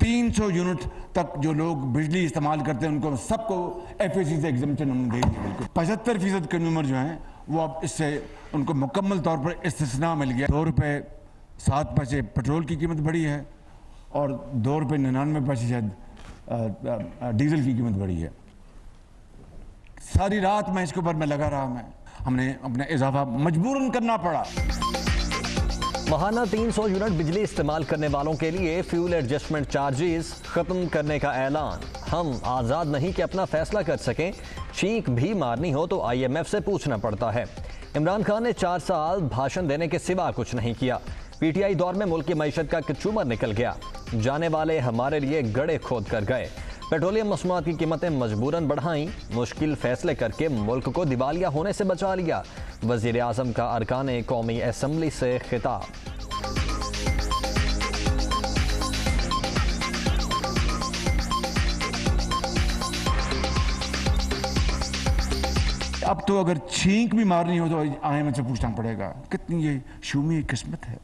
300 unit तक जो लोग बिजली इस्तेमाल करते हैं उनको सबको FAC से एग्जम्पशन हमने दे दिया। 75% कंज्यूमर जो हैं वो अब इससे उनको मुकम्मल तौर पर इस्तिस्ना मिल गया। 2 रुपये 7 पैसे पेट्रोल की कीमत बढ़ी है और 2 रुपये 99 पैसे शायद डीजल की कीमत बढ़ी है। सारी रात मैं इसके ऊपर मैं लगा रहा, हमने अपना इजाफा मजबूरन करना पड़ा। माहाना 300 यूनिट बिजली इस्तेमाल करने वालों के लिए फ्यूल एडजस्टमेंट चार्जेस खत्म करने का ऐलान। हम आज़ाद नहीं कि अपना फैसला कर सकें, चीख भी मारनी हो तो IMF से पूछना पड़ता है। इमरान खान ने 4 साल भाषण देने के सिवा कुछ नहीं किया। PTI दौर में मुल्क की मईशत का कचूमर निकल गया। जाने वाले हमारे लिए गड़े खोद कर गए। पेट्रोलियम मसनूआत की कीमतें मजबूरन बढ़ाई, मुश्किल फैसले करके मुल्क को दिवालिया होने से बचा लिया। वज़ीर आज़म का अरकान कौमी असम्बली से खिताब। अब तो अगर छींक भी मारनी हो तो IMF से पूछना पड़ेगा। कितनी ये शूमी किस्मत है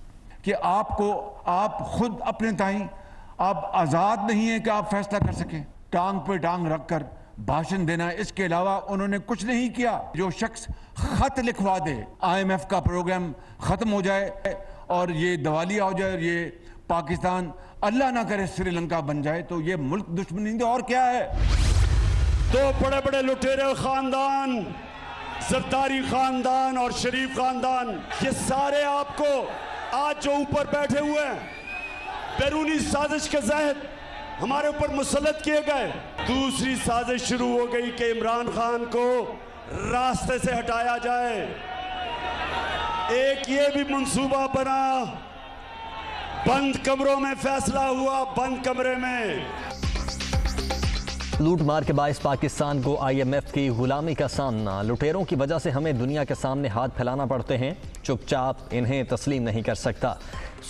कि आप खुद अपने ताई आप आज़ाद नहीं है कि आप फैसला कर सकें। टांग पे टांग रखकर भाषण देना, इसके अलावा उन्होंने कुछ नहीं किया। जो शख्स खत लिखवा दे IMF का प्रोग्राम खत्म हो जाए और ये दिवालिया हो जाए, ये पाकिस्तान अल्लाह ना करे श्रीलंका बन जाए, तो ये मुल्क दुश्मनी और क्या है। दो बड़े बड़े लुटेरे खानदान, जरदारी खानदान और शरीफ खानदान, ये सारे आपको आज जो ऊपर बैठे हुए हैं बैरूनी साजिश के तहत हमारे ऊपर मुसल्लत किए गए। दूसरी साजिश शुरू हो गई कि इमरान खान को रास्ते से हटाया जाए। एक ये भी मंसूबा बना, बंद कमरों में फैसला हुआ, बंद कमरे में। लूट मार के बाइस पाकिस्तान को IMF की गुलामी का सामना। लुटेरों की वजह से हमें दुनिया के सामने हाथ फैलाना पड़ते हैं। चुपचाप इन्हें तस्लीम नहीं कर सकता।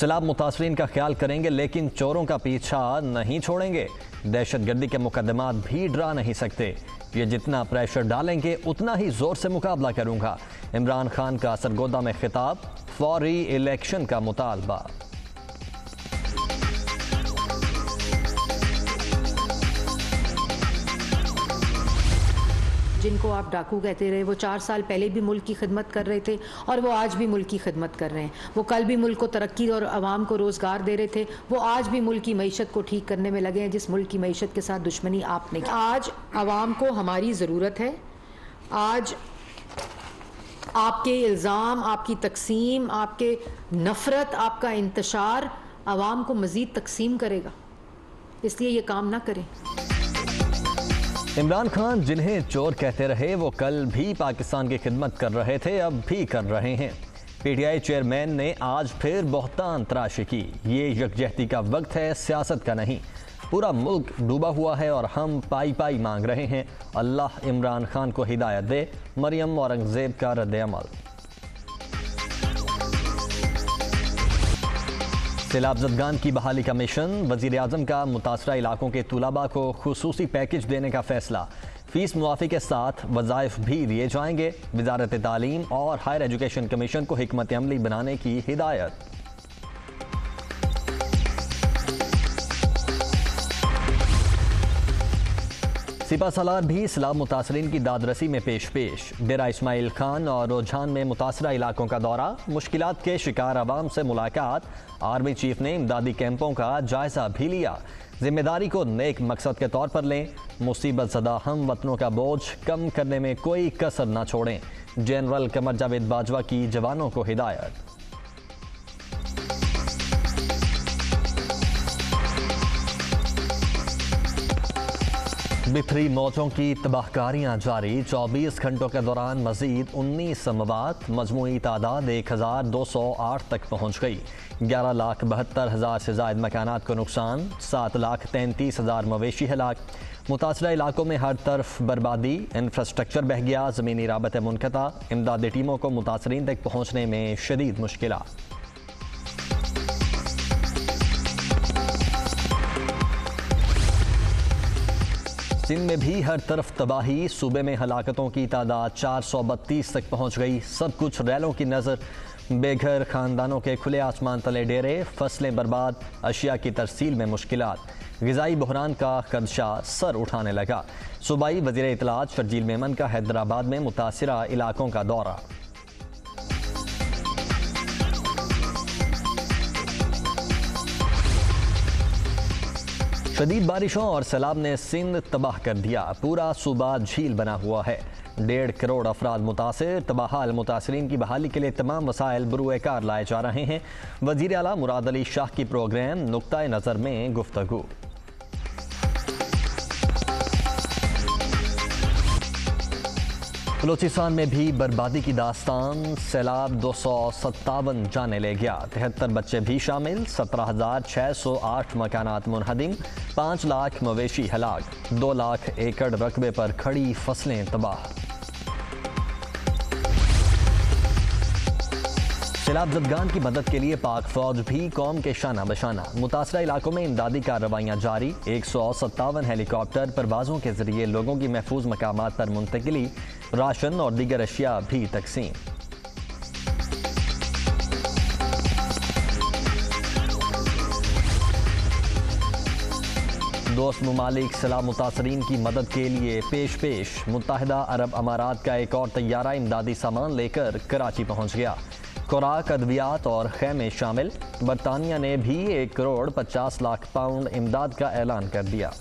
सैलाब मुतासरीन का ख्याल करेंगे लेकिन चोरों का पीछा नहीं छोड़ेंगे। दहशतगर्दी के मुकदमात भी डरा नहीं सकते। ये जितना प्रेशर डालेंगे उतना ही जोर से मुकाबला करूंगा। इमरान खान का सरगोदा में खिताब, फौरी इलेक्शन का मुतालबा। जिनको आप डाकू कहते रहे, वो 4 साल पहले भी मुल्क की खिदमत कर रहे थे और वो आज भी मुल्क की खिदमत कर रहे हैं। वो कल भी मुल्क को तरक्की और आवाम को रोज़गार दे रहे थे, वो आज भी मुल्क की मईशत को ठीक करने में लगे हैं, जिस मुल्क की मईशत के साथ दुश्मनी आपने की। आज आवाम को हमारी ज़रूरत है। आज आपके इल्ज़ाम, आपकी तकसीम, आपके नफ़रत, आपका इंतशार आवाम को मज़ीद तकसीम करेगा, इसलिए ये काम ना करें। इमरान खान जिन्हें चोर कहते रहे वो कल भी पाकिस्तान की खिदमत कर रहे थे, अब भी कर रहे हैं। PTI चेयरमैन ने आज फिर बहुतान तराशी की। ये यकजहती का वक्त है, सियासत का नहीं। पूरा मुल्क डूबा हुआ है और हम पाई पाई मांग रहे हैं। अल्लाह इमरान खान को हिदायत दे। मरियम औरंगजेब का रद्द-ए-अमल। सैलाब ज़दगान की बहाली का मिशन। वज़ीर आज़म का मुतासरा इलाकों के तुलबा को खुसूसी पैकेज देने का फैसला। फीस मुआफ़ी के साथ वज़ाइफ भी दिए जाएंगे। वज़ारत तालीम और हायर एजुकेशन कमीशन को हिकमत अमली बनाने की हिदायत। सिपा सालार भी सैलाब मुतासरीन की दादरसी में पेश। डेरा इस्माइल खान और रुझान में मुतासरा इलाकों का दौरा। मुश्किलात के शिकार आवाम से मुलाकात। आर्मी चीफ ने इमदादी कैंपों का जायजा भी लिया। जिम्मेदारी को नेक मकसद के तौर पर लें। मुसीबत ज़दा हम वतनों का बोझ कम करने में कोई कसर न छोड़ें। जनरल कमर जावेद बाजवा की जवानों को हिदायत। बिखरी मौतों की तबाहकारियाँ जारी। 24 घंटों के दौरान मजीद 19 मवात। मजमूई तादाद 1208 तक पहुँच गई। 11,72,000 से ज़ायद मकानात को नुकसान। 7,33,000 मवेशी हलाक। मुतासरा इलाकों में हर तरफ बर्बादी। इंफ्रास्ट्रक्चर बह गया। ज़मीनी राबते मुनक़ता। इमदादी टीमों को मुतासरीन तक पहुँचने में शदीद मुश्किलात। सिंध में भी हर तरफ तबाही। सूबे में हलाकतों की तादाद 432 तक पहुंच गई। सब कुछ रैलों की नज़र। बेघर खानदानों के खुले आसमान तले डेरे। फसलें बर्बाद। अशिया की तरसील में मुश्किलात। ग़िज़ाई बहरान का खदशा सर उठाने लगा। सूबाई वज़ीर इत्तलाआत शर्जील मेमन का हैदराबाद में मुतासिरा इलाकों का दौरा। शदीद बारिशों और सैलाब ने सिंध तबाह कर दिया। पूरा सूबा झील बना हुआ है। 1.5 करोड़ अफराद मुतासिर। तबाहाल मुतासरीन की बहाली के लिए तमाम वसाइल बरूए कार लाए जा रहे हैं। वज़ीर आला मुराद अली शाह की प्रोग्राम नुक्ता नज़र में गुफ्तगू। बलूचिस्तान में भी बर्बादी की दास्तान। सैलाब 257 जाने ले गया। 73 बच्चे भी शामिल। 17,608 मकानात मुनहदिम। 5 लाख मवेशी हलाक। 2 लाख एकड़ रकबे पर खड़ी फसलें तबाह। सैलाब ज़दगान की मदद के लिए पाक फौज भी कौम के शाना बशाना। मुतासरा इलाकों में इमदादी कार्रवाइयाँ जारी। 157 हेलीकॉप्टर परवाज़ों के जरिए लोगों की महफूज मकामात पर मुंतकिली। राशन और दीगर अशिया भी तकसीम। दोस्त ममालिक सैलाब मुतासरीन की मदद के लिए पेश। मुत्तहिदा अरब अमारात का एक और तैयारा इमदादी सामान लेकर कराची पहुंच गया। खुराक, अद्वियात और खैमे शामिल। बरतानिया ने भी 1 करोड़ 50 लाख पाउंड इमदाद का ऐलान कर दिया।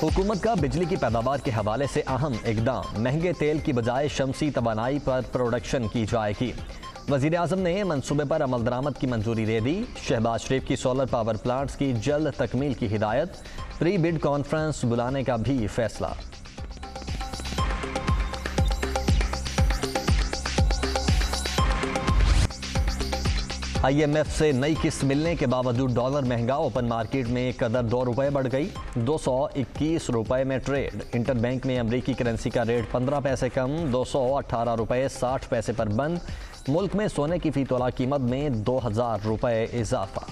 हुकूमत का बिजली की पैदावार के हवाले से अहम इकदाम। महंगे तेल की बजाय शमसी तवानाई पर प्रोडक्शन की जाएगी। वज़ीर आज़म ने मंसूबे पर अमल दरामद की मंजूरी दे दी। शहबाज शरीफ की सोलर पावर प्लांट्स की जल्द तकमील की हिदायत। प्री बिड कॉन्फ्रेंस बुलाने का भी फैसला। IMF से नई किस्त मिलने के बावजूद डॉलर महंगा। ओपन मार्केट में एक कदर 2 रुपये बढ़ गई। 221 रुपये में ट्रेड। इंटरबैंक में अमरीकी करेंसी का रेट 15 पैसे कम। 218 रुपये 60 पैसे पर बंद। मुल्क में सोने की फी तोला कीमत में 2000 रुपये इजाफा।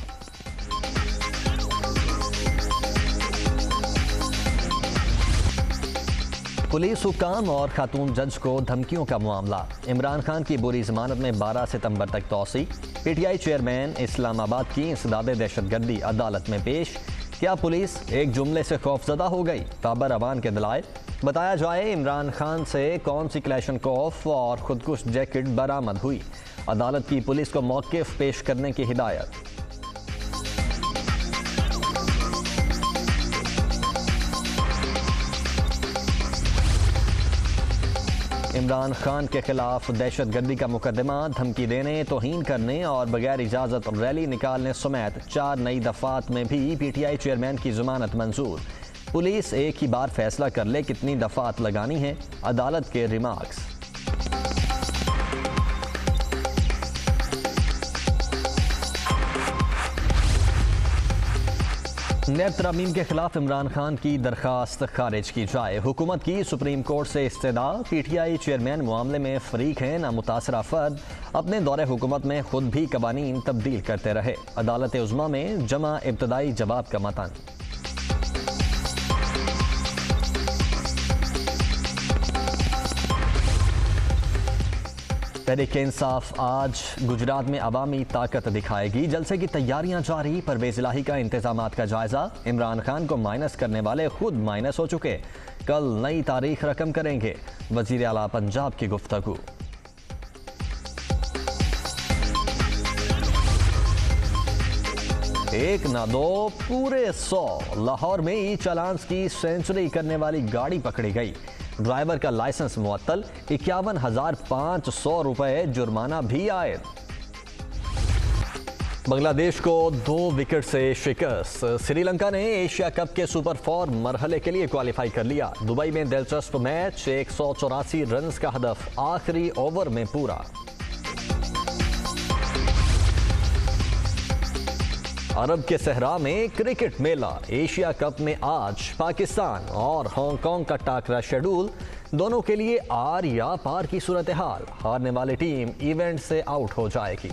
पुलिस हुक्काम और खातून जज को धमकियों का मामला। इमरान खान की बुरी जमानत में 12 सितंबर तक तौसी। PTI चेयरमैन इस्लामाबाद की इंसदादे दहशतगर्दी अदालत में पेश। क्या पुलिस एक जुमले से खौफजदा हो गई? बाबर अवान के दलाइल। बताया जाए इमरान खान से कौन सी क्लैशनकोफ और खुदकुश जैकेट बरामद हुई। अदालत की पुलिस को मौक़िफ़ पेश करने की हिदायत। इमरान खान के खिलाफ दहशतगर्दी का मुकदमा। धमकी देने, तौहीन करने और बगैर इजाज़त रैली निकालने समेत 4 नई दफ़ात में भी PTI चेयरमैन की जमानत मंजूर। पुलिस एक ही बार फैसला कर ले कितनी दफ़ात लगानी है। अदालत के रिमार्क्स। नैब तरमीम के खिलाफ इमरान खान की दरखास्त खारिज की जाए। हुकूमत की सुप्रीम कोर्ट से इस्तदा। PTI चेयरमैन मामले में फरीक हैं ना मुतासरा फर्द। अपने दौरे हुकूमत में खुद भी कवानीन तब्दील करते रहे। अदालत उज़्मा में जमा इब्तदाई जवाब का मतन। तहरीक इंसाफ आज गुजरात में अवामी ताकत दिखाएगी। जलसे की तैयारियां जारी। परवेज इलाही का इंतजामात का जायजा। इमरान खान को माइनस करने वाले खुद माइनस हो चुके। कल नई तारीख रकम करेंगे। वजीर आला पंजाब की गुफ्तगू। एक ना दो पूरे 100। लाहौर में ई चालान्स की सेंचुरी करने वाली गाड़ी पकड़ी गई। ड्राइवर का लाइसेंस मुअत्तल। 51,500 रुपए जुर्माना भी आयद। बांग्लादेश को 2 विकेट से शिकस्त। श्रीलंका ने एशिया कप के सुपर 4 मरहले के लिए क्वालिफाई कर लिया। दुबई में दिलचस्प मैच। 184 रन का हदफ आखिरी ओवर में पूरा। अरब के सहरा में क्रिकेट मेला। एशिया कप में आज पाकिस्तान और हांगकांग का टाकरा शेड्यूल। दोनों के लिए आर या पार की सूरत हाल। हारने वाली टीम इवेंट से आउट हो जाएगी।